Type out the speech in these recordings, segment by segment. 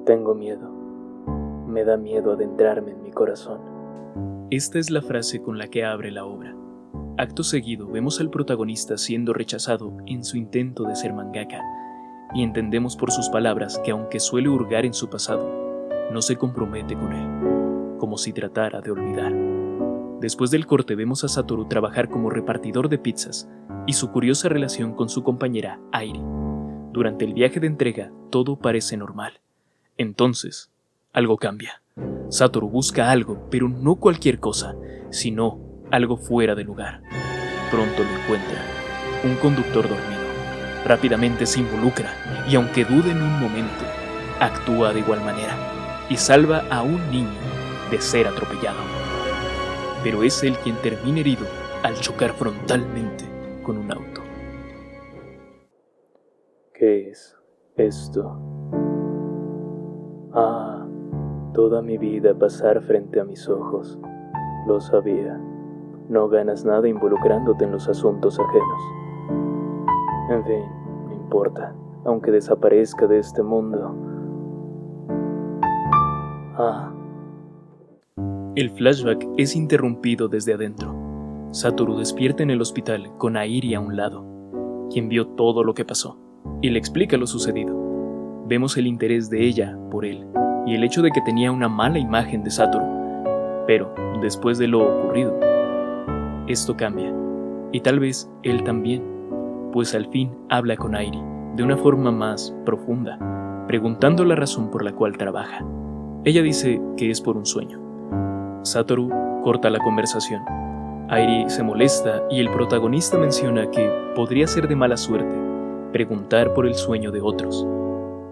Tengo miedo. Me da miedo adentrarme en mi corazón. Esta es la frase con la que abre la obra. Acto seguido vemos al protagonista siendo rechazado en su intento de ser mangaka, y entendemos por sus palabras que aunque suele hurgar en su pasado, no se compromete con él, como si tratara de olvidar. Después del corte vemos a Satoru trabajar como repartidor de pizzas y su curiosa relación con su compañera Airi. Durante el viaje de entrega todo parece normal. Entonces, algo cambia. Satoru busca algo, pero no cualquier cosa, sino algo fuera de lugar. Pronto lo encuentra, un conductor dormido. Rápidamente se involucra y aunque dude en un momento, actúa de igual manera y salva a un niño de ser atropellado. Pero es él quien termina herido al chocar frontalmente con un auto. ¿Qué es esto? Toda mi vida pasar frente a mis ojos. Lo sabía. No ganas nada involucrándote en los asuntos ajenos. En fin, no importa. Aunque desaparezca de este mundo. El flashback es interrumpido desde adentro. Satoru despierta en el hospital con Airi a un lado, quien vio todo lo que pasó, y le explica lo sucedido. Vemos el interés de ella por él, y el hecho de que tenía una mala imagen de Satoru. Pero, después de lo ocurrido, esto cambia, y tal vez él también, pues al fin habla con Airi de una forma más profunda, preguntando la razón por la cual trabaja. Ella dice que es por un sueño. Satoru corta la conversación. Airi se molesta y el protagonista menciona que podría ser de mala suerte preguntar por el sueño de otros,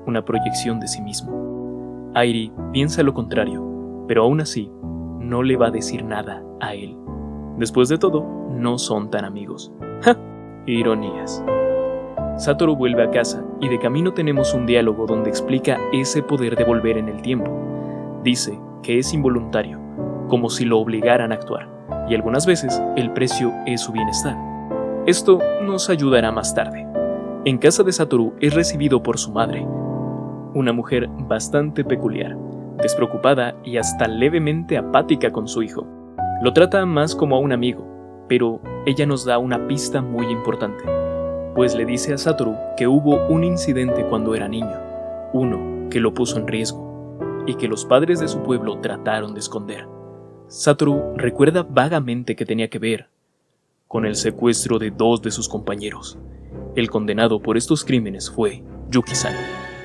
una proyección de sí mismo. Airi piensa lo contrario, pero aún así no le va a decir nada a él. Después de todo, no son tan amigos. ¡Ja! Ironías. Satoru vuelve a casa y de camino tenemos un diálogo donde explica ese poder de volver en el tiempo. Dice que es involuntario, como si lo obligaran a actuar, y algunas veces el precio es su bienestar. Esto nos ayudará más tarde. En casa de Satoru es recibido por su madre, una mujer bastante peculiar, despreocupada y hasta levemente apática con su hijo. Lo trata más como a un amigo, pero ella nos da una pista muy importante, pues le dice a Satoru que hubo un incidente cuando era niño, uno que lo puso en riesgo, y que los padres de su pueblo trataron de esconder. Satoru recuerda vagamente que tenía que ver con el secuestro de 2 de sus compañeros. El condenado por estos crímenes fue Yuki-san,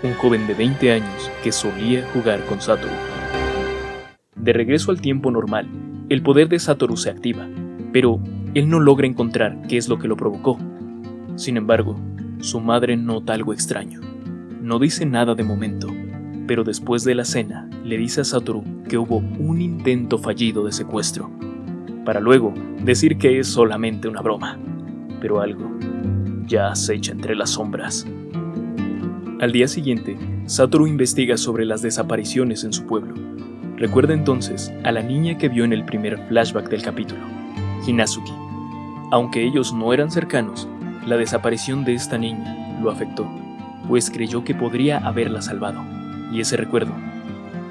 un joven de 20 años que solía jugar con Satoru. De regreso al tiempo normal, el poder de Satoru se activa, pero él no logra encontrar qué es lo que lo provocó. Sin embargo, su madre nota algo extraño. No dice nada de momento, pero después de la cena le dice a Satoru que hubo un intento fallido de secuestro, para luego decir que es solamente una broma, pero algo ya acecha entre las sombras. Al día siguiente, Satoru investiga sobre las desapariciones en su pueblo. Recuerda entonces a la niña que vio en el primer flashback del capítulo, Hinazuki. Aunque ellos no eran cercanos, la desaparición de esta niña lo afectó, pues creyó que podría haberla salvado, y ese recuerdo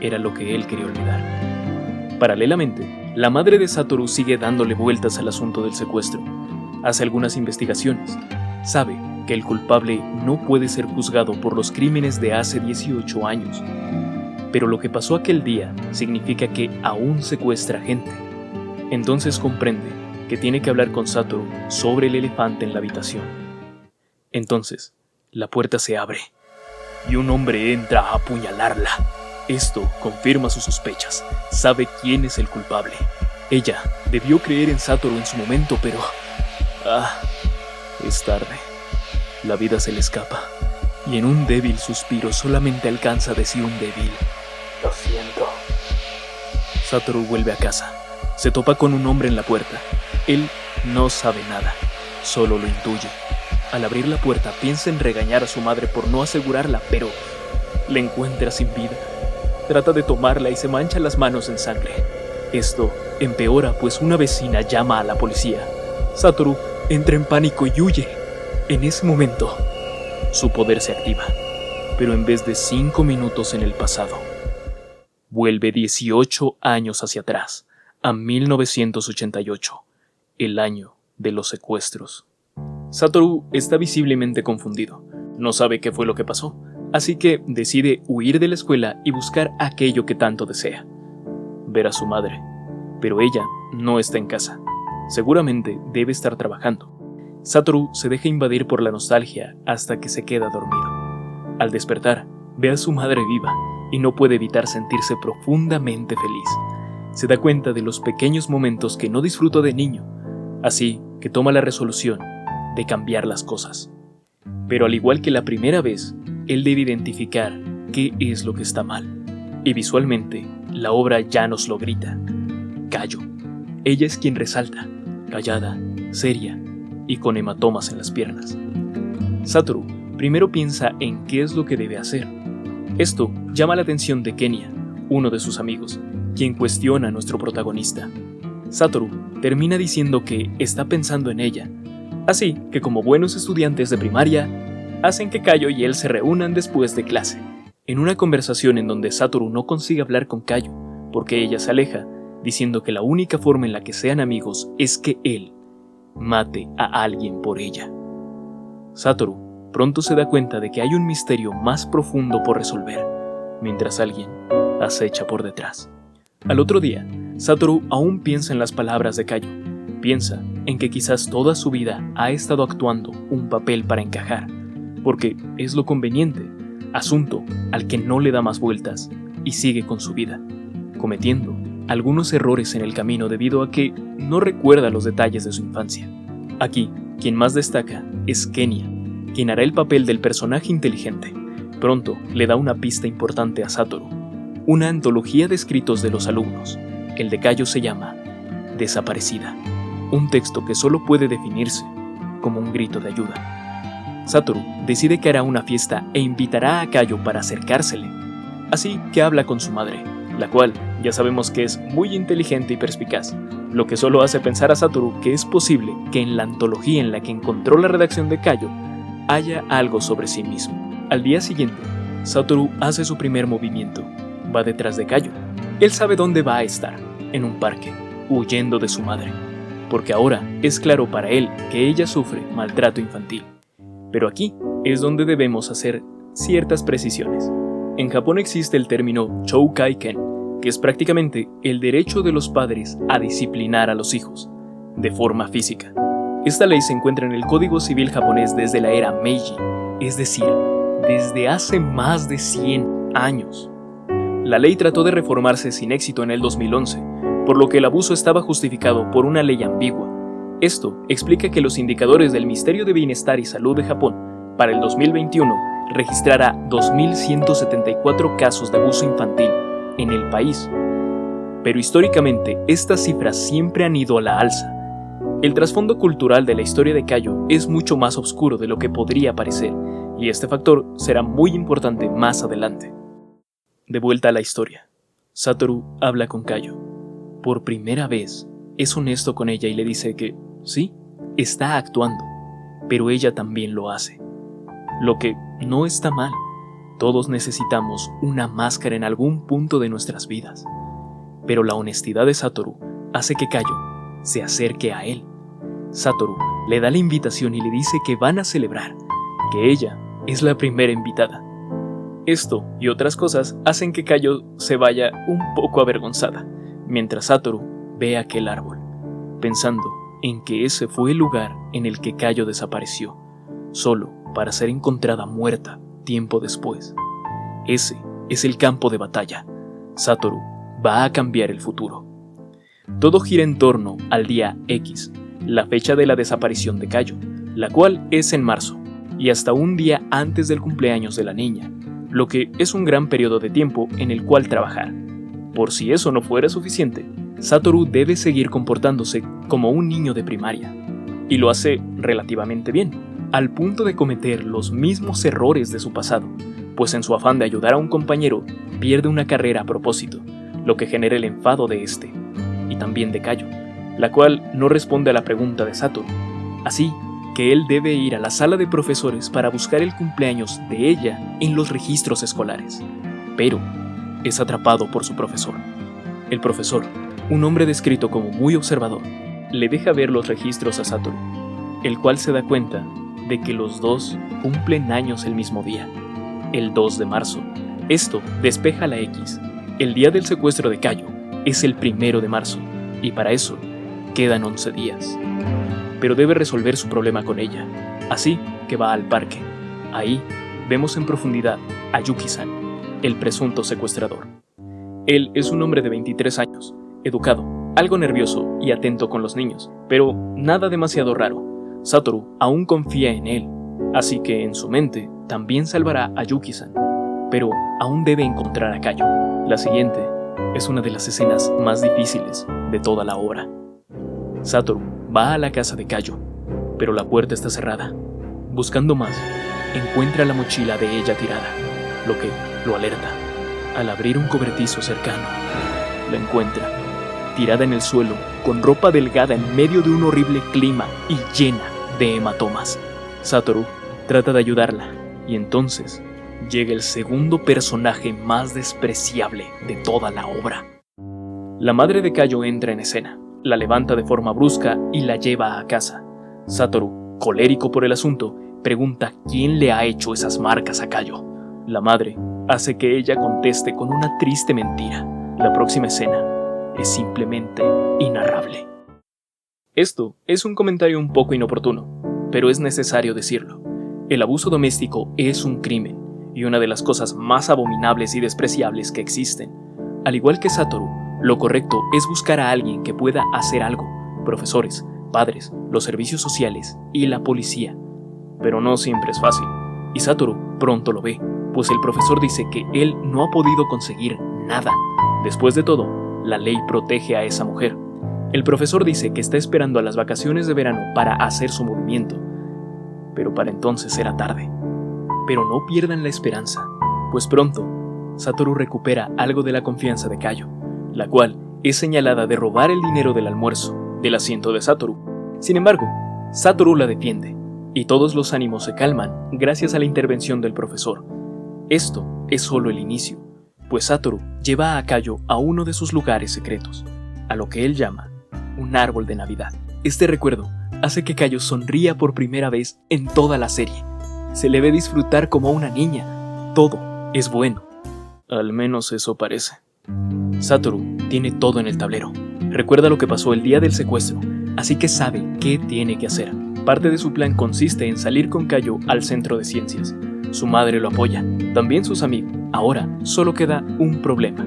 era lo que él quería olvidar. Paralelamente, la madre de Satoru sigue dándole vueltas al asunto del secuestro. Hace algunas investigaciones. Sabe que el culpable no puede ser juzgado por los crímenes de hace 18 años. Pero lo que pasó aquel día significa que aún secuestra gente. Entonces comprende que tiene que hablar con Satoru sobre el elefante en la habitación. Entonces, la puerta se abre y un hombre entra a apuñalarla. Esto confirma sus sospechas. Sabe quién es el culpable. Ella debió creer en Satoru en su momento, pero... es tarde. La vida se le escapa, y en un débil suspiro solamente alcanza a decir un débil: Lo siento. Satoru vuelve a casa. Se topa con un hombre en la puerta. Él no sabe nada, solo lo intuye. Al abrir la puerta piensa en regañar a su madre por no asegurarla, pero la encuentra sin vida. Trata de tomarla y se mancha las manos en sangre. Esto empeora, pues una vecina llama a la policía. Satoru entra en pánico y huye. En ese momento, su poder se activa. pero en vez de 5 minutos en el pasado. Vuelve 18 años hacia atrás, a 1988, el año de los secuestros. Satoru está visiblemente confundido, no sabe qué fue lo que pasó, así que decide huir de la escuela y buscar aquello que tanto desea: ver a su madre. Pero ella no está en casa, seguramente debe estar trabajando. Satoru se deja invadir por la nostalgia hasta que se queda dormido. Al despertar, ve a su madre viva y no puede evitar sentirse profundamente feliz. Se da cuenta de los pequeños momentos que no disfrutó de niño, así que toma la resolución de cambiar las cosas. Pero al igual que la primera vez, él debe identificar qué es lo que está mal. Y visualmente, la obra ya nos lo grita: Kayo. Ella es quien resalta, callada, seria y con hematomas en las piernas. Satoru primero piensa en qué es lo que debe hacer. Esto llama la atención de Kenya, uno de sus amigos, quien cuestiona a nuestro protagonista. Satoru termina diciendo que está pensando en ella, así que como buenos estudiantes de primaria, hacen que Kayo y él se reúnan después de clase. En una conversación en donde Satoru no consigue hablar con Kayo, porque ella se aleja, diciendo que la única forma en la que sean amigos es que él mate a alguien por ella. Satoru pronto se da cuenta de que hay un misterio más profundo por resolver, mientras alguien acecha por detrás. Al otro día, Satoru aún piensa en las palabras de Kayo. Piensa en que quizás toda su vida ha estado actuando un papel para encajar, porque es lo conveniente, asunto al que no le da más vueltas y sigue con su vida, cometiendo algunos errores en el camino debido a que no recuerda los detalles de su infancia. Aquí, quien más destaca es Kenya, quien hará el papel del personaje inteligente. Pronto le da una pista importante a Satoru, una antología de escritos de los alumnos. El de Kayo se llama Desaparecida, un texto que solo puede definirse como un grito de ayuda. Satoru decide que hará una fiesta e invitará a Kayo para acercársele, así que habla con su madre, la cual ya sabemos que es muy inteligente y perspicaz, lo que solo hace pensar a Satoru que es posible que en la antología en la que encontró la redacción de Kayo haya algo sobre sí mismo. Al día siguiente, Satoru hace su primer movimiento. Va detrás de Kayo. Él sabe dónde va a estar, en un parque, huyendo de su madre, porque ahora es claro para él que ella sufre maltrato infantil. Pero aquí es donde debemos hacer ciertas precisiones. En Japón existe el término Chōkai-ken, que es prácticamente el derecho de los padres a disciplinar a los hijos, de forma física. Esta ley se encuentra en el Código Civil japonés desde la era Meiji, es decir, desde hace más de 100 años. La ley trató de reformarse sin éxito en el 2011, por lo que el abuso estaba justificado por una ley ambigua. Esto explica que los indicadores del Ministerio de Bienestar y Salud de Japón para el 2021 registrara 2.174 casos de abuso infantil en el país. Pero históricamente, estas cifras siempre han ido a la alza. El trasfondo cultural de la historia de Kayo es mucho más oscuro de lo que podría parecer, y este factor será muy importante más adelante. De vuelta a la historia, Satoru habla con Kayo. Por primera vez, es honesto con ella y le dice que, sí, está actuando, pero ella también lo hace. Lo que no está mal. Todos necesitamos una máscara en algún punto de nuestras vidas. Pero la honestidad de Satoru hace que Kayo se acerque a él. Satoru le da la invitación y le dice que van a celebrar, que ella es la primera invitada. Esto y otras cosas hacen que Kayo se vaya un poco avergonzada, mientras Satoru ve aquel árbol, pensando en que ese fue el lugar en el que Kayo desapareció, solo para ser encontrada muerta tiempo después. Ese es el campo de batalla. Satoru va a cambiar el futuro. Todo gira en torno al día X, la fecha de la desaparición de Kayo, la cual es en marzo, y hasta un día antes del cumpleaños de la niña, lo que es un gran periodo de tiempo en el cual trabajar. Por si eso no fuera suficiente, Satoru debe seguir comportándose como un niño de primaria, y lo hace relativamente bien, al punto de cometer los mismos errores de su pasado, pues en su afán de ayudar a un compañero, pierde una carrera a propósito, lo que genera el enfado de este, y también de Kayo, la cual no responde a la pregunta de Satoru, así que que él debe ir a la sala de profesores para buscar el cumpleaños de ella en los registros escolares. Pero es atrapado por su profesor. El profesor, un hombre descrito como muy observador, le deja ver los registros a Satoru, el cual se da cuenta de que los dos cumplen años el mismo día, el 2 de marzo. Esto despeja la X. El día del secuestro de Kayo es el 1 de marzo, y para eso quedan 11 días. Pero debe resolver su problema con ella, así que va al parque. Ahí vemos en profundidad a Yuki-san, el presunto secuestrador. Él es un hombre de 23 años, educado, algo nervioso y atento con los niños, pero nada demasiado raro. Satoru aún confía en él, así que en su mente también salvará a Yuki-san, pero aún debe encontrar a Kayo. La siguiente es una de las escenas más difíciles de toda la obra. Satoru va a la casa de Kayo, pero la puerta está cerrada. Buscando más, encuentra la mochila de ella tirada, lo que lo alerta. Al abrir un cobertizo cercano, la encuentra tirada en el suelo, con ropa delgada en medio de un horrible clima y llena de hematomas. Satoru trata de ayudarla, y entonces llega el segundo personaje más despreciable de toda la obra. La madre de Kayo entra en escena, la levanta de forma brusca y la lleva a casa. Satoru, colérico por el asunto, pregunta quién le ha hecho esas marcas a Kayo. La madre hace que ella conteste con una triste mentira. La próxima escena es simplemente inarrable. Esto es un comentario un poco inoportuno, pero es necesario decirlo. El abuso doméstico es un crimen, y una de las cosas más abominables y despreciables que existen. Al igual que Satoru, lo correcto es buscar a alguien que pueda hacer algo: profesores, padres, los servicios sociales y la policía. Pero no siempre es fácil, y Satoru pronto lo ve, pues el profesor dice que él no ha podido conseguir nada. Después de todo, la ley protege a esa mujer. El profesor dice que está esperando a las vacaciones de verano para hacer su movimiento, pero para entonces era tarde. Pero no pierdan la esperanza, pues pronto Satoru recupera algo de la confianza de Kayo, la cual es señalada de robar el dinero del almuerzo del asiento de Satoru. Sin embargo, Satoru la defiende, y todos los ánimos se calman gracias a la intervención del profesor. Esto es solo el inicio, pues Satoru lleva a Kayo a uno de sus lugares secretos, a lo que él llama un árbol de Navidad. Este recuerdo hace que Kayo sonría por primera vez en toda la serie. Se le ve disfrutar como una niña. Todo es bueno. Al menos eso parece. Satoru tiene todo en el tablero. Recuerda lo que pasó el día del secuestro, así que sabe qué tiene que hacer. Parte de su plan consiste en salir con Kayo al centro de ciencias. Su madre lo apoya, también sus amigos. Ahora solo queda un problema: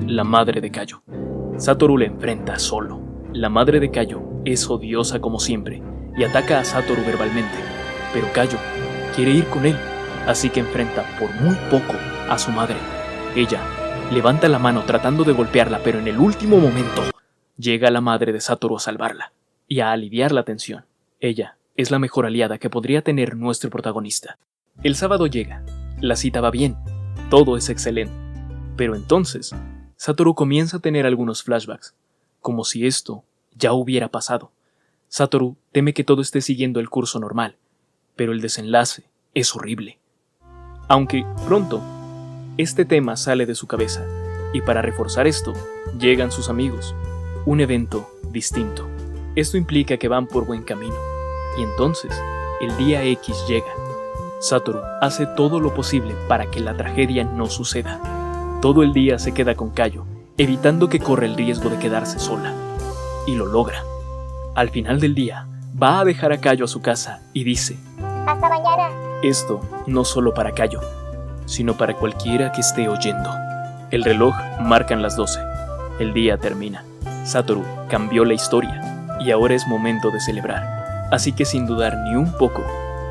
la madre de Kayo. Satoru la enfrenta solo. La madre de Kayo es odiosa como siempre y ataca a Satoru verbalmente, pero Kayo quiere ir con él, así que enfrenta por muy poco a su madre. Ella levanta la mano tratando de golpearla, pero en el último momento llega la madre de Satoru a salvarla y a aliviar la tensión. Ella es la mejor aliada que podría tener nuestro protagonista. El sábado llega, la cita va bien, todo es excelente, pero entonces Satoru comienza a tener algunos flashbacks, como si esto ya hubiera pasado. Satoru teme que todo esté siguiendo el curso normal, pero el desenlace es horrible. Aunque pronto, este tema sale de su cabeza, y para reforzar esto, llegan sus amigos, un evento distinto. Esto implica que van por buen camino, y entonces, el día X llega. Satoru hace todo lo posible para que la tragedia no suceda. Todo el día se queda con Kayo, evitando que corra el riesgo de quedarse sola. Y lo logra. Al final del día, va a dejar a Kayo a su casa y dice: ¡hasta mañana! Esto no solo para Kayo, sino para cualquiera que esté oyendo. El reloj marcan las 12. El día termina. Satoru cambió la historia y ahora es momento de celebrar. Así que sin dudar ni un poco,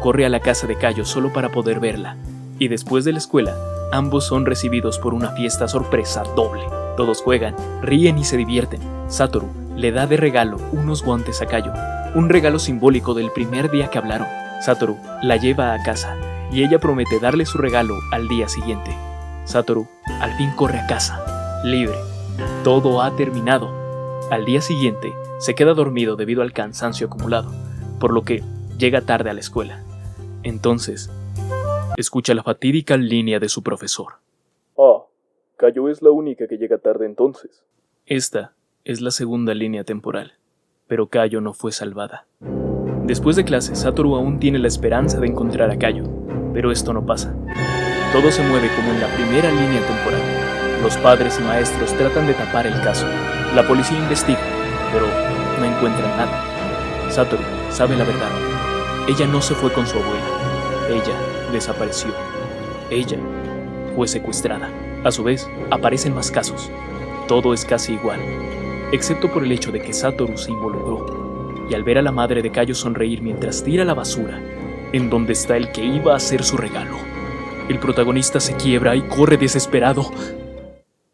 corre a la casa de Kayo solo para poder verla. Y después de la escuela, ambos son recibidos por una fiesta sorpresa doble. Todos juegan, ríen y se divierten. Satoru le da de regalo unos guantes a Kayo, un regalo simbólico del primer día que hablaron. Satoru la lleva a casa y ella promete darle su regalo al día siguiente. Satoru al fin corre a casa, libre. Todo ha terminado. Al día siguiente se queda dormido debido al cansancio acumulado, por lo que llega tarde a la escuela. Entonces, escucha la fatídica línea de su profesor. Ah, Cayo es la única que llega tarde entonces. Esta es la segunda línea temporal, pero Cayo no fue salvada. Después de clase, Satoru aún tiene la esperanza de encontrar a Cayo, pero esto no pasa. Todo se mueve como en la primera línea temporal. Los padres y maestros tratan de tapar el caso. La policía investiga, pero no encuentran nada. Satoru sabe la verdad. Ella no se fue con su abuela. Ella desapareció. Ella fue secuestrada. A su vez, aparecen más casos. Todo es casi igual, excepto por el hecho de que Satoru se involucró. Y al ver a la madre de Cayo sonreír mientras tira la basura, en donde está el que iba a ser su regalo, el protagonista se quiebra y corre desesperado,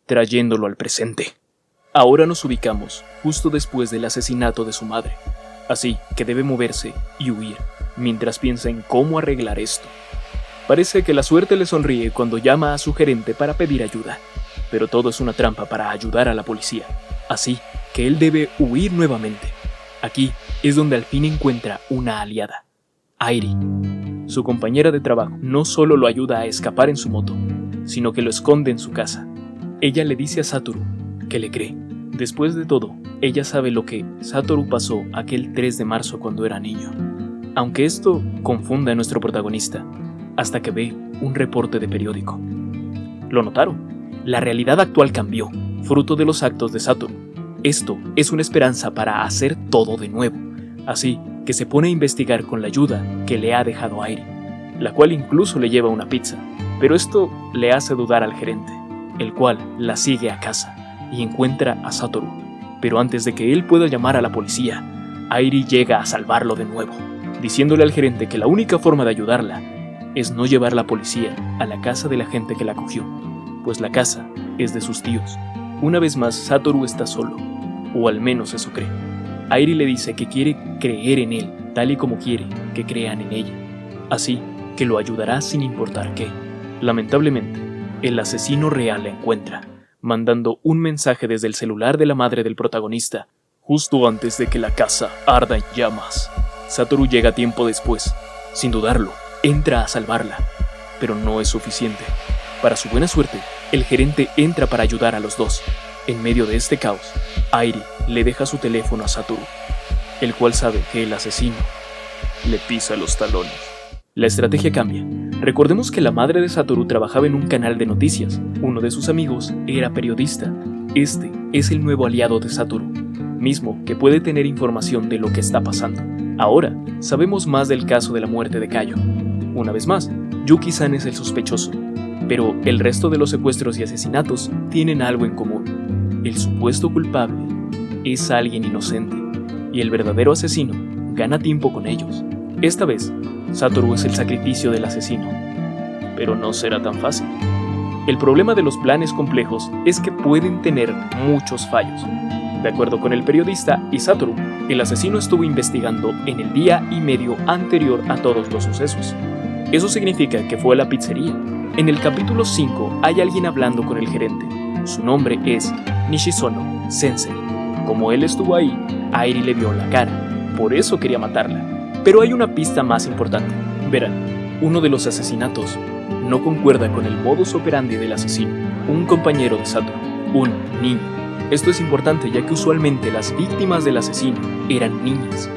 trayéndolo al presente. Ahora nos ubicamos justo después del asesinato de su madre, así que debe moverse y huir, mientras piensa en cómo arreglar esto. Parece que la suerte le sonríe cuando llama a su gerente para pedir ayuda, pero todo es una trampa para ayudar a la policía, así que él debe huir nuevamente. Aquí es donde al fin encuentra una aliada, Airi. Su compañera de trabajo no solo lo ayuda a escapar en su moto, sino que lo esconde en su casa. Ella le dice a Satoru que le cree. Después de todo, ella sabe lo que Satoru pasó aquel 3 de marzo cuando era niño. Aunque esto confunda a nuestro protagonista, hasta que ve un reporte de periódico. ¿Lo notaron? La realidad actual cambió, fruto de los actos de Satoru. Esto es una esperanza para hacer todo de nuevo, así que se pone a investigar con la ayuda que le ha dejado Airi, la cual incluso le lleva una pizza, pero esto le hace dudar al gerente, el cual la sigue a casa y encuentra a Satoru, pero antes de que él pueda llamar a la policía, Airi llega a salvarlo de nuevo, diciéndole al gerente que la única forma de ayudarla es no llevar la policía a la casa de la gente que la acogió, pues la casa es de sus tíos. Una vez más, Satoru está solo, o al menos eso cree. Airi le dice que quiere creer en él, tal y como quiere que crean en ella, así que lo ayudará sin importar qué. Lamentablemente, el asesino real la encuentra, mandando un mensaje desde el celular de la madre del protagonista, justo antes de que la casa arda en llamas. Satoru llega tiempo después. Sin dudarlo, entra a salvarla, pero no es suficiente. Para su buena suerte, el gerente entra para ayudar a los dos. En medio de este caos, Airi le deja su teléfono a Satoru, el cual sabe que el asesino le pisa los talones. La estrategia cambia. Recordemos que la madre de Satoru trabajaba en un canal de noticias. Uno de sus amigos era periodista. Este es el nuevo aliado de Satoru, mismo que puede tener información de lo que está pasando. Ahora sabemos más del caso de la muerte de Cayo. Una vez más, Yuki-san es el sospechoso, pero el resto de los secuestros y asesinatos tienen algo en común. El supuesto culpable es alguien inocente, y el verdadero asesino gana tiempo con ellos. Esta vez, Satoru es el sacrificio del asesino, pero no será tan fácil. El problema de los planes complejos es que pueden tener muchos fallos. De acuerdo con el periodista y Satoru, el asesino estuvo investigando en el día y medio anterior a todos los sucesos. Eso significa que fue a la pizzería. En el capítulo 5 hay alguien hablando con el gerente. Su nombre es Nishizono Sensei. Como él estuvo ahí, Airi le vio la cara, por eso quería matarla. Pero hay una pista más importante. Verán, uno de los asesinatos no concuerda con el modus operandi del asesino, un compañero de Satoru, un niño. Esto es importante ya que usualmente las víctimas del asesino eran niñas.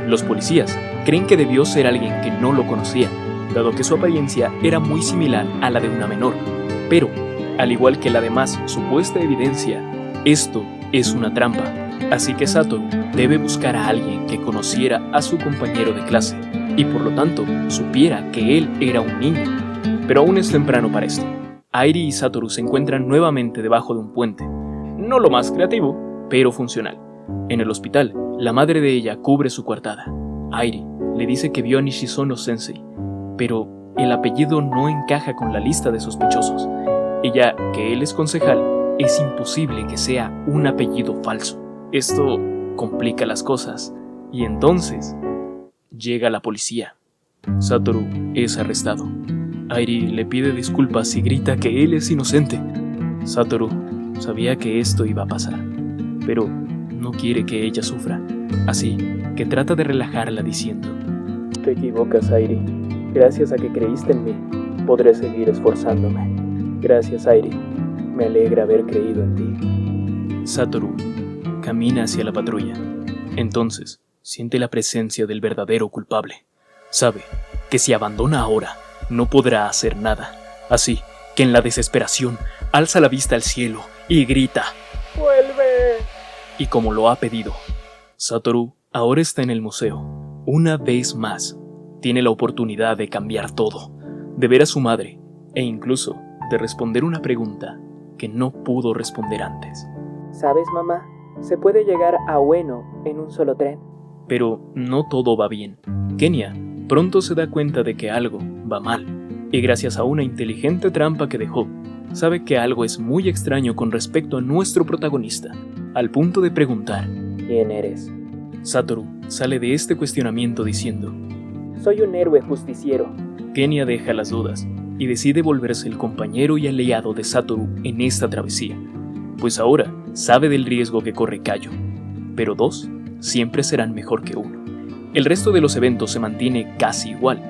Los policías creen que debió ser alguien que no lo conocía, dado que su apariencia era muy similar a la de una menor. Pero, al igual que la demás supuesta evidencia, esto es una trampa. Así que Satoru debe buscar a alguien que conociera a su compañero de clase y por lo tanto supiera que él era un niño. Pero aún es temprano para esto. Airi y Satoru se encuentran nuevamente debajo de un puente. No lo más creativo, pero funcional. En el hospital, la madre de ella cubre su coartada. Airi le dice que vio a Nishizono Sensei, pero el apellido no encaja con la lista de sospechosos. Y ya que él es concejal, es imposible que sea un apellido falso. Esto complica las cosas, y entonces llega la policía. Satoru es arrestado. Airi le pide disculpas y grita que él es inocente. Satoru sabía que esto iba a pasar, pero no quiere que ella sufra, así que trata de relajarla diciendo: te equivocas, Airi. Gracias a que creíste en mí, podré seguir esforzándome. Gracias, Airi. Me alegra haber creído en ti. Satoru camina hacia la patrulla. Entonces, siente la presencia del verdadero culpable. Sabe que si abandona ahora, no podrá hacer nada. Así que en la desesperación, alza la vista al cielo y grita: ¡Vuelve! Y como lo ha pedido, Satoru ahora está en el museo. Una vez más, tiene la oportunidad de cambiar todo, de ver a su madre e incluso de responder una pregunta que no pudo responder antes. ¿Sabes, mamá? Se puede llegar a Ueno en un solo tren. Pero no todo va bien. Kenia pronto se da cuenta de que algo va mal, y gracias a una inteligente trampa que dejó, sabe que algo es muy extraño con respecto a nuestro protagonista, al punto de preguntar: ¿Quién eres? Satoru sale de este cuestionamiento diciendo: Soy un héroe justiciero. Kenia deja las dudas y decide volverse el compañero y aliado de Satoru en esta travesía, pues ahora sabe del riesgo que corre Kayo, pero dos siempre serán mejor que uno. El resto de los eventos se mantiene casi igual,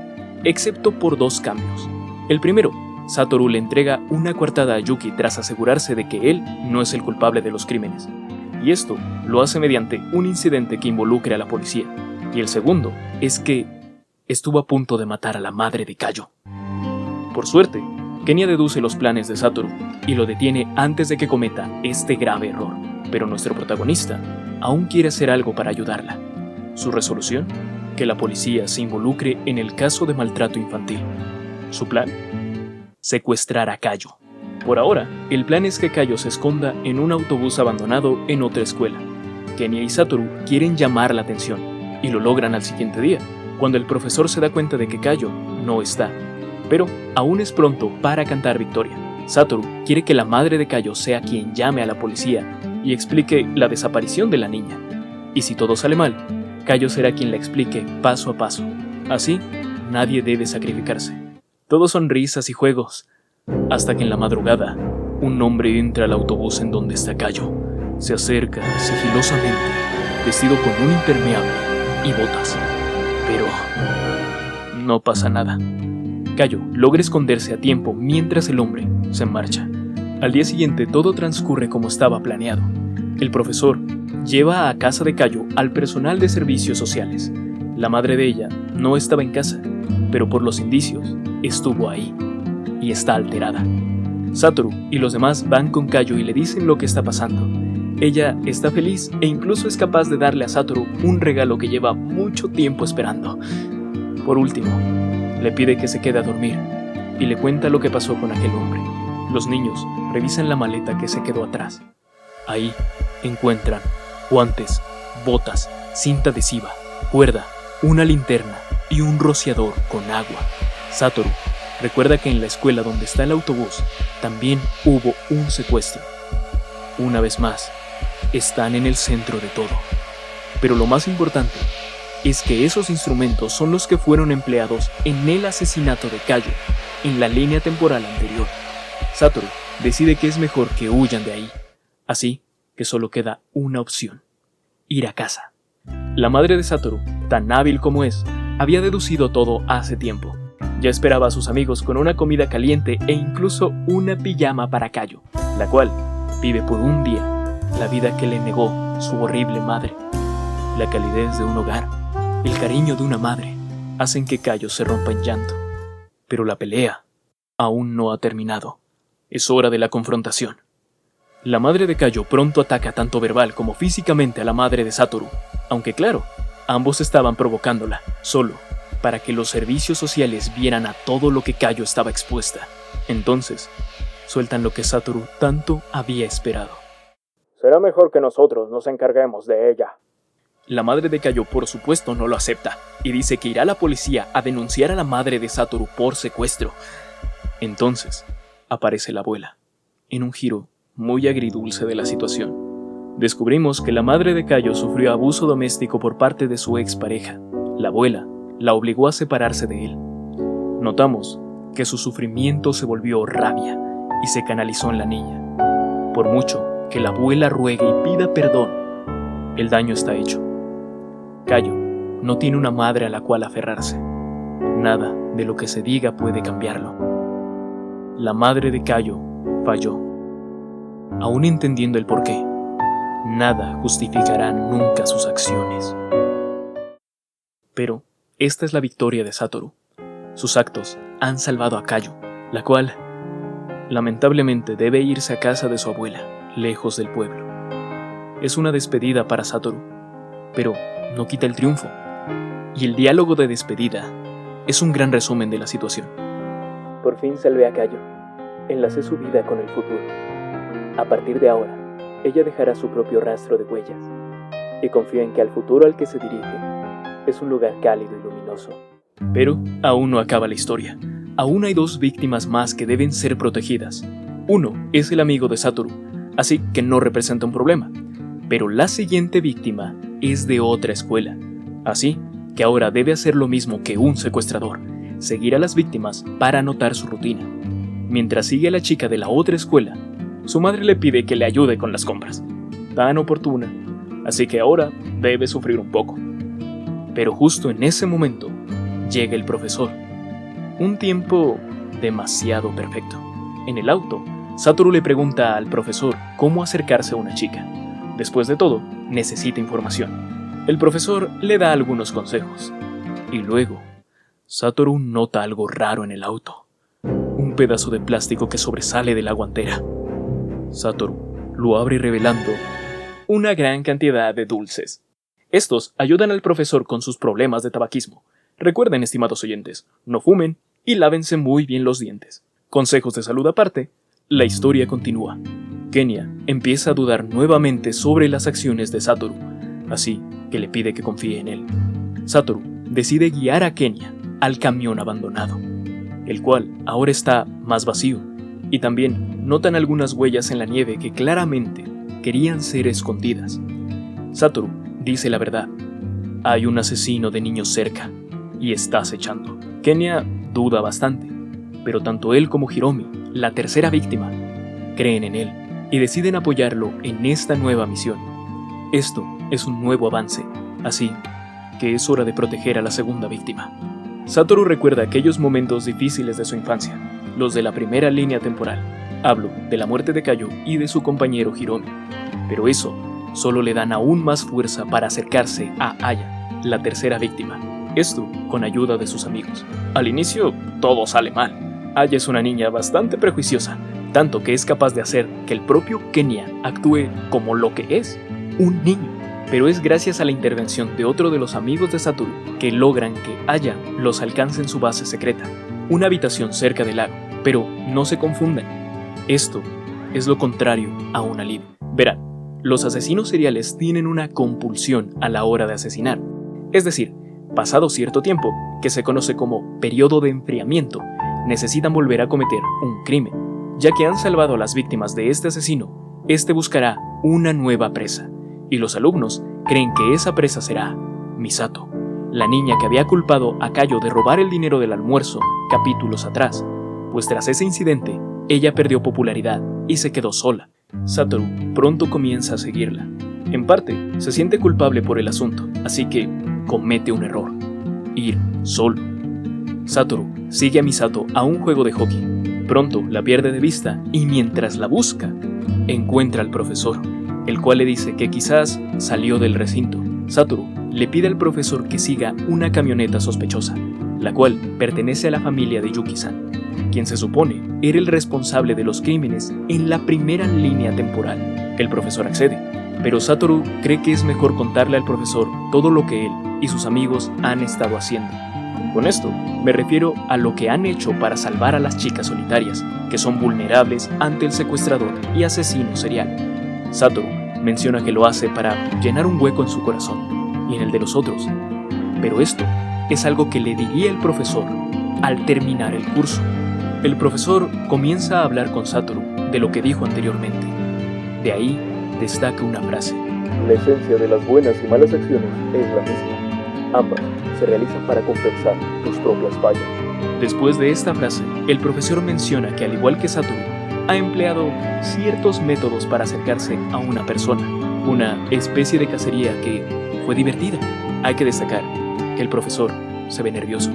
excepto por dos cambios. El primero, Satoru le entrega una coartada a Yuki tras asegurarse de que él no es el culpable de los crímenes, y esto lo hace mediante un incidente que involucre a la policía. Y el segundo es que estuvo a punto de matar a la madre de Kayo. Por suerte, Kenia deduce los planes de Satoru y lo detiene antes de que cometa este grave error, pero nuestro protagonista aún quiere hacer algo para ayudarla. Su resolución: que la policía se involucre en el caso de maltrato infantil. Su plan: secuestrar a Kayo. Por ahora, el plan es que Kayo se esconda en un autobús abandonado en otra escuela. Kenia y Satoru quieren llamar la atención, y lo logran al siguiente día, cuando el profesor se da cuenta de que Kayo no está. Pero aún es pronto para cantar victoria. Satoru quiere que la madre de Kayo sea quien llame a la policía y explique la desaparición de la niña. Y si todo sale mal, Kayo será quien la explique paso a paso. Así, nadie debe sacrificarse. Todo son risas y juegos, hasta que en la madrugada, un hombre entra al autobús en donde está Kayo. Se acerca sigilosamente, vestido con un impermeable y botas. Pero no pasa nada. Kayo logra esconderse a tiempo mientras el hombre se marcha. Al día siguiente todo transcurre como estaba planeado. El profesor lleva a casa de Kayo al personal de servicios sociales. La madre de ella no estaba en casa, pero por los indicios estuvo ahí y está alterada. Satoru y los demás van con Kayo y le dicen lo que está pasando. Ella está feliz e incluso es capaz de darle a Satoru un regalo que lleva mucho tiempo esperando. Por último, le pide que se quede a dormir y le cuenta lo que pasó con aquel hombre. Los niños revisan la maleta que se quedó atrás. Ahí encuentran guantes, botas, cinta adhesiva, cuerda, una linterna y un rociador con agua. Satoru recuerda que en la escuela donde está el autobús también hubo un secuestro. Una vez más, están en el centro de todo. Pero lo más importante es que esos instrumentos son los que fueron empleados en el asesinato de Kayo, en la línea temporal anterior. Satoru decide que es mejor que huyan de ahí, así que solo queda una opción: ir a casa. La madre de Satoru, tan hábil como es, había deducido todo hace tiempo. Ya esperaba a sus amigos con una comida caliente e incluso una pijama para Kayo, la cual vive por un día la vida que le negó su horrible madre. La calidez de un hogar, el cariño de una madre, hacen que Kayo se rompa en llanto. Pero la pelea aún no ha terminado. Es hora de la confrontación. La madre de Kayo pronto ataca tanto verbal como físicamente a la madre de Satoru, aunque claro, ambos estaban provocándola, solo para que los servicios sociales vieran a todo lo que Kayo estaba expuesta. Entonces, sueltan lo que Satoru tanto había esperado. Será mejor que nosotros nos encarguemos de ella. La madre de Kayo por supuesto no lo acepta y dice que irá a la policía a denunciar a la madre de Satoru por secuestro. Entonces, aparece la abuela, en un giro muy agridulce de la situación. Descubrimos que la madre de Kayo sufrió abuso doméstico por parte de su expareja. La abuela la obligó a separarse de él. Notamos que su sufrimiento se volvió rabia y se canalizó en la niña. Por mucho que la abuela ruegue y pida perdón, el daño está hecho. Kayo no tiene una madre a la cual aferrarse. Nada de lo que se diga puede cambiarlo. La madre de Cayo falló. Aún entendiendo el porqué, nada justificará nunca sus acciones. Pero esta es la victoria de Satoru. Sus actos han salvado a Cayo, la cual, lamentablemente, debe irse a casa de su abuela, lejos del pueblo. Es una despedida para Satoru, pero no quita el triunfo. Y el diálogo de despedida es un gran resumen de la situación. Por fin salvé a Cayo. Enlacé su vida con el futuro. A partir de ahora, ella dejará su propio rastro de huellas. Y confío en que al futuro al que se dirige es un lugar cálido y luminoso. Pero aún no acaba la historia. Aún hay 2 víctimas más que deben ser protegidas. Uno es el amigo de Satoru, así que no representa un problema. Pero la siguiente víctima es de otra escuela, así que ahora debe hacer lo mismo que un secuestrador, seguir a las víctimas para anotar su rutina. Mientras sigue a la chica de la otra escuela, su madre le pide que le ayude con las compras. Tan oportuna, así que ahora debe sufrir un poco. Pero justo en ese momento, llega el profesor. Un tiempo demasiado perfecto. En el auto, Satoru le pregunta al profesor cómo acercarse a una chica. Después de todo, necesita información. El profesor le da algunos consejos. Y luego, Satoru nota algo raro en el auto. Un pedazo de plástico que sobresale de la guantera. Satoru lo abre revelando una gran cantidad de dulces. Estos ayudan al profesor con sus problemas de tabaquismo. Recuerden, estimados oyentes, no fumen y lávense muy bien los dientes. Consejos de salud aparte, la historia continúa. Kenya empieza a dudar nuevamente sobre las acciones de Satoru, así que le pide que confíe en él. Satoru decide guiar a Kenya al camión abandonado, el cual ahora está más vacío, y también notan algunas huellas en la nieve que claramente querían ser escondidas. Satoru dice la verdad: hay un asesino de niños cerca y está acechando. Kenya duda bastante, pero tanto él como Hiromi, la tercera víctima, creen en él y deciden apoyarlo en esta nueva misión. Esto es un nuevo avance, así que es hora de proteger a la segunda víctima. Satoru recuerda aquellos momentos difíciles de su infancia, los de la primera línea temporal. Hablo de la muerte de Cayo y de su compañero Hiromi, pero eso solo le dan aún más fuerza para acercarse a Aya, la tercera víctima. Esto con ayuda de sus amigos. Al inicio, todo sale mal. Aya es una niña bastante prejuiciosa, tanto que es capaz de hacer que el propio Kenya actúe como lo que es, un niño. Pero es gracias a la intervención de otro de los amigos de Satoru que logran que Aya los alcance en su base secreta, una habitación cerca del lago. Pero no se confundan, esto es lo contrario a un alivio. Verán, los asesinos seriales tienen una compulsión a la hora de asesinar, es decir, pasado cierto tiempo, que se conoce como periodo de enfriamiento, necesitan volver a cometer un crimen. Ya que han salvado a las víctimas de este asesino, este buscará una nueva presa, y los alumnos creen que esa presa será Misato, la niña que había culpado a Cayo de robar el dinero del almuerzo capítulos atrás, pues tras ese incidente, ella perdió popularidad y se quedó sola. Satoru pronto comienza a seguirla. En parte, se siente culpable por el asunto, así que comete un error: ir solo. Satoru sigue a Misato a un juego de hockey. Pronto la pierde de vista y mientras la busca, encuentra al profesor, el cual le dice que quizás salió del recinto. Satoru le pide al profesor que siga una camioneta sospechosa, la cual pertenece a la familia de Yuki-san, quien se supone era el responsable de los crímenes en la primera línea temporal. El profesor accede, pero Satoru cree que es mejor contarle al profesor todo lo que él y sus amigos han estado haciendo. Con esto me refiero a lo que han hecho para salvar a las chicas solitarias, que son vulnerables ante el secuestrador y asesino serial. Satoru menciona que lo hace para llenar un hueco en su corazón y en el de los otros, pero esto es algo que le diría el profesor al terminar el curso. El profesor comienza a hablar con Satoru de lo que dijo anteriormente. De ahí destaca una frase: la esencia de las buenas y malas acciones es la misma. Ambas se realizan para compensar tus propias fallas. Después de esta frase, el profesor menciona que al igual que Satoru, ha empleado ciertos métodos para acercarse a una persona, una especie de cacería que fue divertida. Hay que destacar que el profesor se ve nervioso.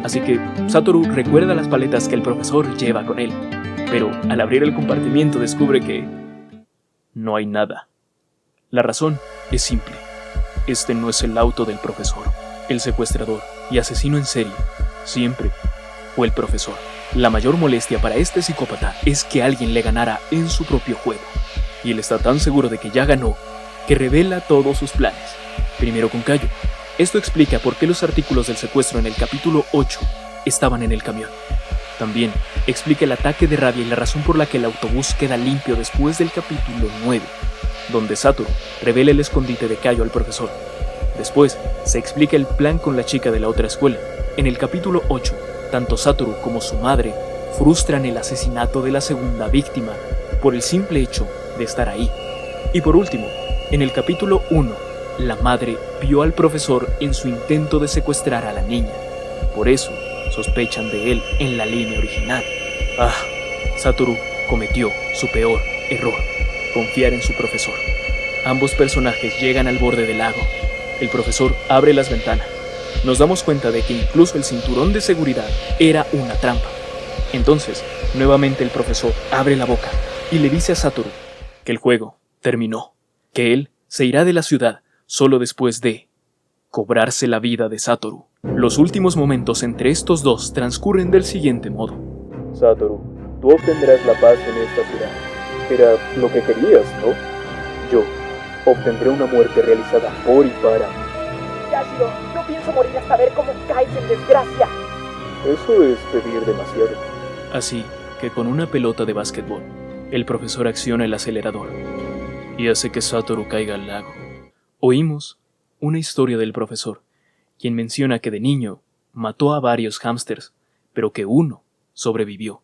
Así que Satoru recuerda las paletas que el profesor lleva con él, pero al abrir el compartimiento descubre que no hay nada. La razón es simple. Este no es el auto del profesor. El secuestrador y asesino en serie siempre fue el profesor. La mayor molestia para este psicópata es que alguien le ganara en su propio juego. Y él está tan seguro de que ya ganó, que revela todos sus planes. Primero con Cayo. Esto explica por qué los artículos del secuestro en el capítulo 8 estaban en el camión. También explica el ataque de rabia y la razón por la que el autobús queda limpio después del capítulo 9, donde Satoru revela el escondite de Cayo al profesor. Después se explica el plan con la chica de la otra escuela. En el capítulo 8, tanto Satoru como su madre frustran el asesinato de la segunda víctima por el simple hecho de estar ahí. Y por último, en el capítulo 1, la madre vio al profesor en su intento de secuestrar a la niña. Por eso sospechan de él en la línea original. Satoru cometió su peor error: confiar en su profesor. Ambos personajes llegan al borde del lago. El profesor abre las ventanas. Nos damos cuenta de que incluso el cinturón de seguridad era una trampa. Entonces, nuevamente el profesor abre la boca y le dice a Satoru que el juego terminó, que él se irá de la ciudad solo después de cobrarse la vida de Satoru. Los últimos momentos entre estos dos transcurren del siguiente modo. Satoru, tú obtendrás la paz en esta ciudad. Era lo que querías, ¿no? Yo obtendré una muerte realizada por y para mí. Yashiro, no pienso morir hasta ver cómo caes en desgracia. Eso es pedir demasiado. Así que con una pelota de básquetbol, el profesor acciona el acelerador y hace que Satoru caiga al lago. Oímos una historia del profesor, quien menciona que de niño mató a varios hámsters, pero que uno sobrevivió,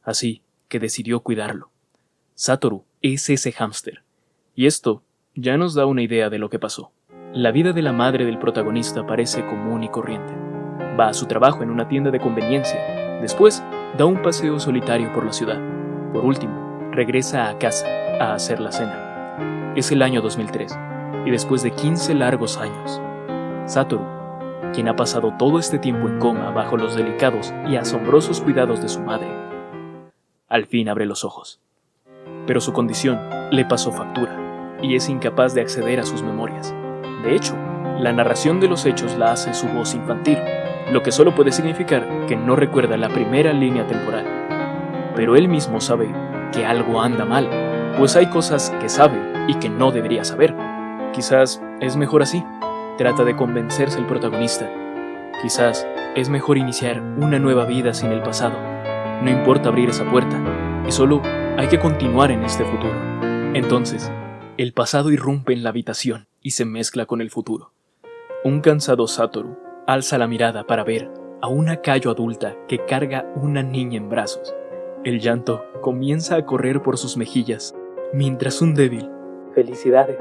así que decidió cuidarlo. Satoru es ese hámster, y esto ya nos da una idea de lo que pasó. La vida de la madre del protagonista parece común y corriente. Va a su trabajo en una tienda de conveniencia, después da un paseo solitario por la ciudad. Por último, regresa a casa a hacer la cena. Es el año 2003, y después de 15 largos años, Satoru, quien ha pasado todo este tiempo en coma bajo los delicados y asombrosos cuidados de su madre, al fin abre los ojos. Pero su condición le pasó factura, y es incapaz de acceder a sus memorias. De hecho, la narración de los hechos la hace su voz infantil, lo que solo puede significar que no recuerda la primera línea temporal. Pero él mismo sabe que algo anda mal, pues hay cosas que sabe y que no debería saber. Quizás es mejor así, trata de convencerse el protagonista. Quizás es mejor iniciar una nueva vida sin el pasado. No importa abrir esa puerta, y solo hay que continuar en este futuro. Entonces, el pasado irrumpe en la habitación y se mezcla con el futuro. Un cansado Satoru alza la mirada para ver a una Cayo adulta que carga una niña en brazos. El llanto comienza a correr por sus mejillas, mientras un débil Felicidades.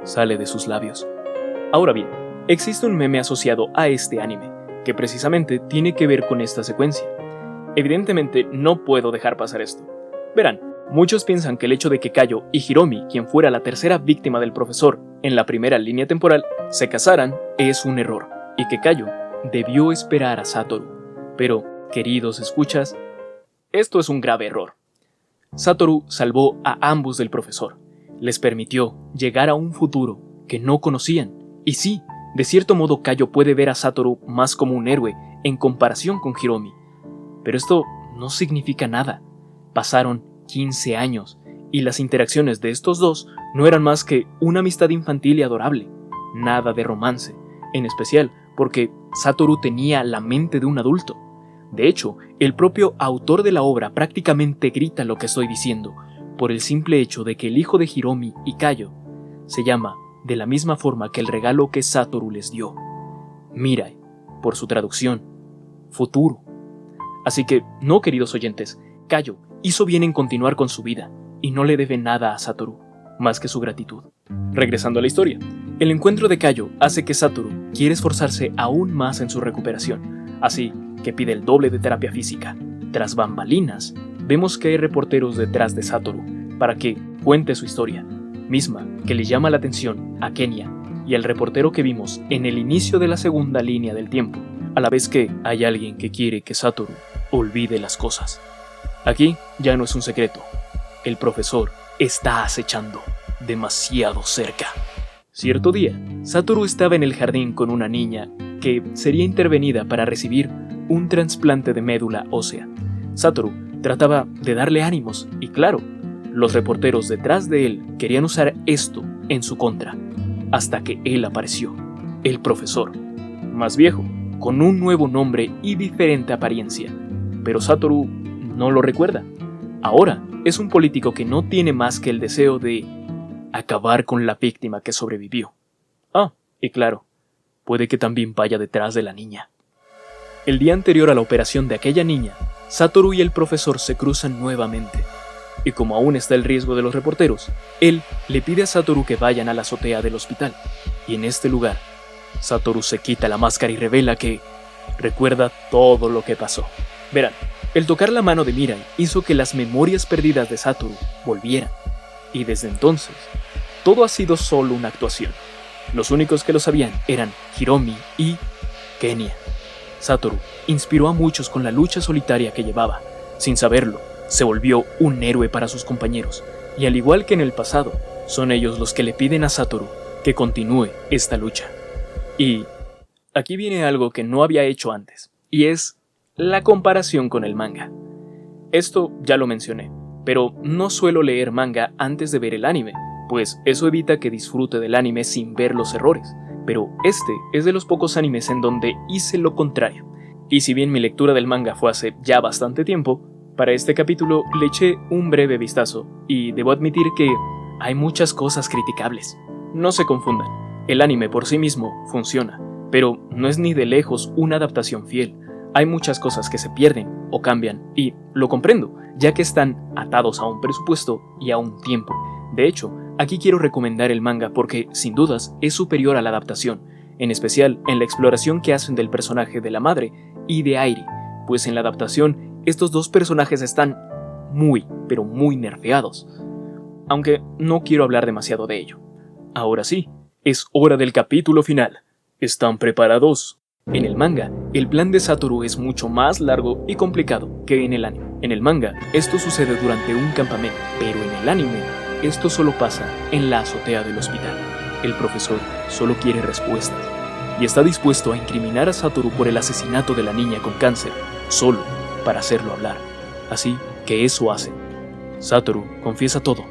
sale de sus labios. Ahora bien, existe un meme asociado a este anime, que precisamente tiene que ver con esta secuencia. Evidentemente no puedo dejar pasar esto. Verán, muchos piensan que el hecho de que Cayo y Hiromi, quien fuera la tercera víctima del profesor en la primera línea temporal, se casaran es un error, y que Cayo debió esperar a Satoru. Pero, queridos escuchas, esto es un grave error. Satoru salvó a ambos del profesor, les permitió llegar a un futuro que no conocían, y sí, de cierto modo Cayo puede ver a Satoru más como un héroe en comparación con Hiromi. Pero esto no significa nada. Pasaron 15 años, y las interacciones de estos dos no eran más que una amistad infantil y adorable. Nada de romance, en especial porque Satoru tenía la mente de un adulto. De hecho, el propio autor de la obra prácticamente grita lo que estoy diciendo, por el simple hecho de que el hijo de Hiromi y Cayo se llama de la misma forma que el regalo que Satoru les dio: Mirai, por su traducción, futuro. Así que, no, queridos oyentes, Cayo hizo bien en continuar con su vida, y no le debe nada a Satoru, más que su gratitud. Regresando a la historia, el encuentro de Cayo hace que Satoru quiera esforzarse aún más en su recuperación, así que pide el doble de terapia física. Tras bambalinas, vemos que hay reporteros detrás de Satoru para que cuente su historia, misma que le llama la atención a Kenya y al reportero que vimos en el inicio de la segunda línea del tiempo, a la vez que hay alguien que quiere que Satoru olvide las cosas. Aquí ya no es un secreto. El profesor está acechando demasiado cerca. Cierto día, Satoru estaba en el jardín con una niña que sería intervenida para recibir un trasplante de médula ósea. Satoru trataba de darle ánimos y claro, los reporteros detrás de él querían usar esto en su contra, hasta que él apareció, el profesor, más viejo, con un nuevo nombre y diferente apariencia, pero Satoru no lo recuerda. Ahora es un político que no tiene más que el deseo de acabar con la víctima que sobrevivió. Y claro, puede que también vaya detrás de la niña. El día anterior a la operación de aquella niña, Satoru y el profesor se cruzan nuevamente, y como aún está el riesgo de los reporteros, él le pide a Satoru que vayan a la azotea del hospital, y en este lugar, Satoru se quita la máscara y revela que recuerda todo lo que pasó. Verán, el tocar la mano de Mirai hizo que las memorias perdidas de Satoru volvieran, y desde entonces, todo ha sido solo una actuación. Los únicos que lo sabían eran Hiromi y Kenya. Satoru inspiró a muchos con la lucha solitaria que llevaba. Sin saberlo, se volvió un héroe para sus compañeros, y al igual que en el pasado, son ellos los que le piden a Satoru que continúe esta lucha. Y aquí viene algo que no había hecho antes, y es la comparación con el manga. Esto ya lo mencioné, pero no suelo leer manga antes de ver el anime, pues eso evita que disfrute del anime sin ver los errores, pero este es de los pocos animes en donde hice lo contrario, y si bien mi lectura del manga fue hace ya bastante tiempo, para este capítulo le eché un breve vistazo, y debo admitir que hay muchas cosas criticables. No se confundan, el anime por sí mismo funciona, pero no es ni de lejos una adaptación fiel. Hay muchas cosas que se pierden o cambian, y lo comprendo, ya que están atados a un presupuesto y a un tiempo. De hecho, aquí quiero recomendar el manga porque, sin dudas, es superior a la adaptación, en especial en la exploración que hacen del personaje de la madre y de Airi, pues en la adaptación estos dos personajes están muy, pero muy nerfeados. Aunque no quiero hablar demasiado de ello. Ahora sí, es hora del capítulo final. ¿Están preparados? En el manga, el plan de Satoru es mucho más largo y complicado que en el anime. En el manga, esto sucede durante un campamento, pero en el anime, esto solo pasa en la azotea del hospital. El profesor solo quiere respuestas, y está dispuesto a incriminar a Satoru por el asesinato de la niña con cáncer, solo para hacerlo hablar. Así que eso hace. Satoru confiesa todo,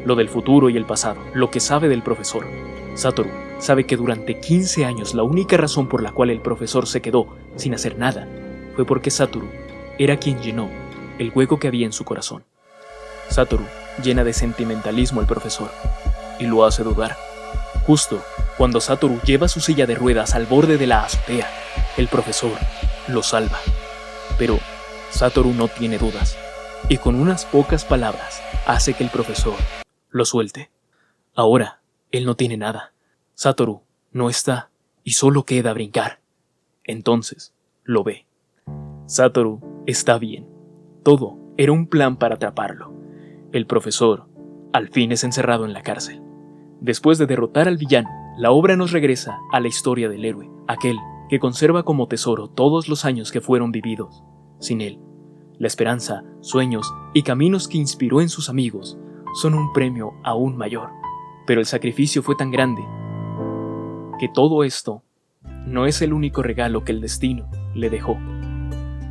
lo del futuro y el pasado, lo que sabe del profesor. Satoru sabe que durante 15 años la única razón por la cual el profesor se quedó sin hacer nada fue porque Satoru era quien llenó el hueco que había en su corazón. Satoru llena de sentimentalismo al profesor y lo hace dudar. Justo cuando Satoru lleva su silla de ruedas al borde de la azotea, el profesor lo salva. Pero Satoru no tiene dudas y con unas pocas palabras hace que el profesor lo suelte. Ahora, él no tiene nada. Satoru no está y solo queda brincar. Entonces, lo ve. Satoru está bien. Todo era un plan para atraparlo. El profesor, al fin, es encerrado en la cárcel. Después de derrotar al villano, la obra nos regresa a la historia del héroe, aquel que conserva como tesoro todos los años que fueron vividos sin él. La esperanza, sueños y caminos que inspiró en sus amigos son un premio aún mayor. Pero el sacrificio fue tan grande que todo esto no es el único regalo que el destino le dejó.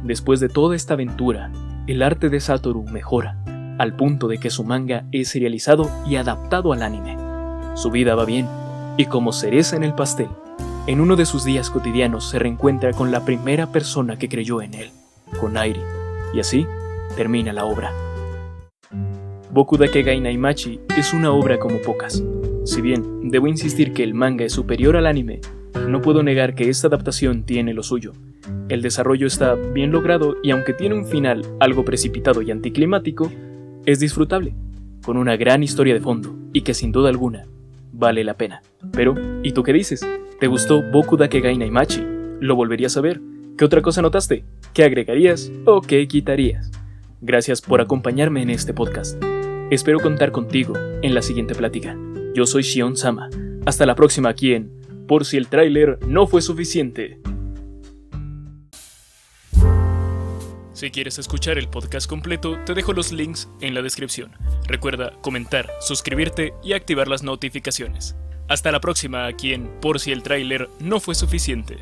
Después de toda esta aventura, el arte de Satoru mejora, al punto de que su manga es serializado y adaptado al anime. Su vida va bien, y como cereza en el pastel, en uno de sus días cotidianos se reencuentra con la primera persona que creyó en él, con Airi, y así termina la obra. Boku Dakegai Naimachi es una obra como pocas. Si bien debo insistir que el manga es superior al anime, no puedo negar que esta adaptación tiene lo suyo. El desarrollo está bien logrado y aunque tiene un final algo precipitado y anticlimático, es disfrutable, con una gran historia de fondo y que sin duda alguna vale la pena. Pero, ¿y tú qué dices? ¿Te gustó Boku Dakegai Naimachi? ¿Lo volverías a ver? ¿Qué otra cosa notaste? ¿Qué agregarías o qué quitarías? Gracias por acompañarme en este podcast. Espero contar contigo en la siguiente plática. Yo soy Shion Sama. Hasta la próxima aquí en Por si el tráiler no fue suficiente. Si quieres escuchar el podcast completo, te dejo los links en la descripción. Recuerda comentar, suscribirte y activar las notificaciones. Hasta la próxima aquí en Por si el tráiler no fue suficiente.